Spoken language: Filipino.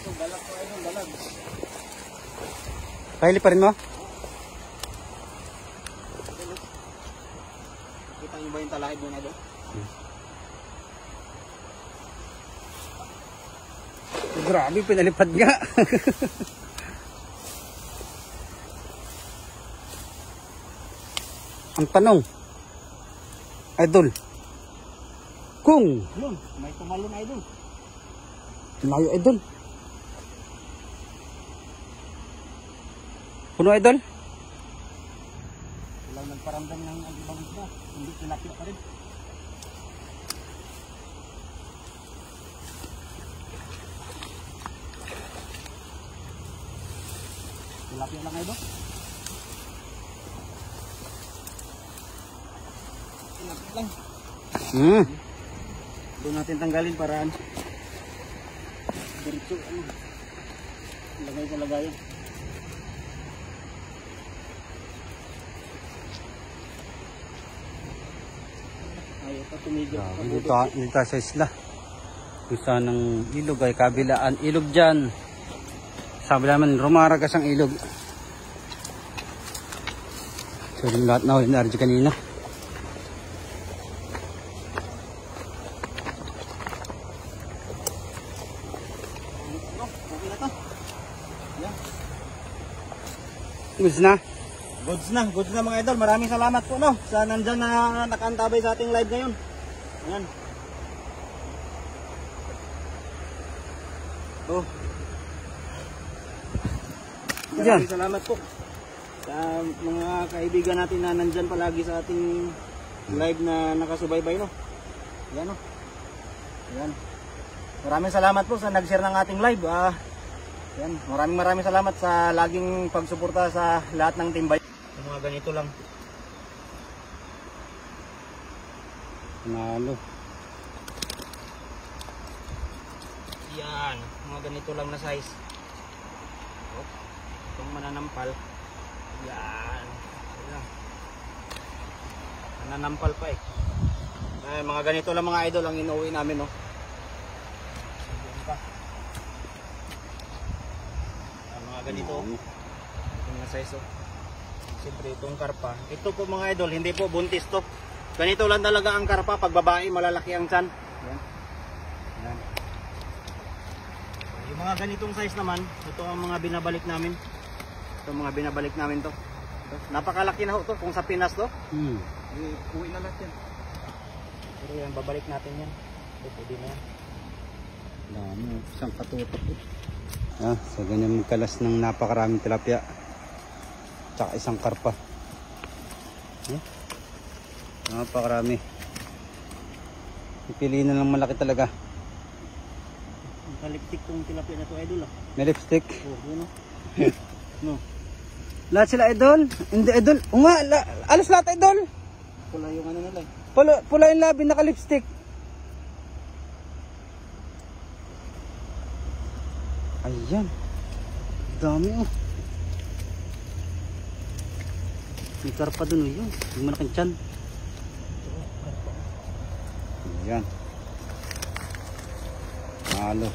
Ito, balag ko ay balag. Pahili pa rin mo? Kita nyo ba yung talahib mo na doon? Grabe, pinalipad nga. Ang tanong, idol, kung Yun, may tumalon idol. layo idol. Puno idol? Walang nagparamdam ng ibang isda. Hindi tilapia pa rin. Tilapia lang idol. Tilapia lang. Doon natin tanggalin para diretso lagay sa lagayan. Ayaw pa tumigil. Dito sa isla. Isa ng ilog ay kabilaan. Ilog dyan. Sabi naman, rumaragas ang ilog. So, yung lahat na energy kanina. Okay na to. Yan. Goods na. Goods na mga idol. Maraming salamat po no sa nandyan na nakaantabay sa ating live ngayon. Ayan. Oh. Maraming salamat po sa mga kaibigan natin na nandyan palagi sa ating live na nakasubaybay no. Ayan no. Ayan. Maraming salamat po sa nag-share ng ating live. Ayan. Maraming salamat sa laging pagsuporta sa lahat ng timbay. Yung mga ganito lang. Nalo. Yan, mga ganito lang na size. Itong mananampal. Yan. Ayan. Mananampal pa eh. Ay, mga ganito lang mga idol ang inuwi namin no. Yan pa. Mga ganito. Itong na size oh. Siyempre itong karpa. Ito po mga idol, hindi po buntis to. Ganito lang talaga ang karpa. Pag babae, malalaki ang tiyan. Yan. Yan. Yung mga ganitong size naman, ito ang mga binabalik namin. Ito mga binabalik namin to. Ito. Napakalaki na ho to. Kung sa Pinas to, uwi na lahat yan. Pero yan, babalik natin yan. Ito, pwede na yan. Dami, isang katutok. Sa ganyan magkalas ng napakaraming tilapia. Tsaka isang karpa. Napakarami. Pipiliin na lang malaki talaga. Kaliptik tong tilapia na to idol ah. May lipstick. Oh, yun oh. No. Lahat sila idol. Hindi idol. O nga, alas lahat idol. Pula yung ano nila eh. Pula yung labi, naka-lipstick. Ayan. Dami oh. May karpa dun oh yun. Yung malaking tiyan. Ayan. Halo.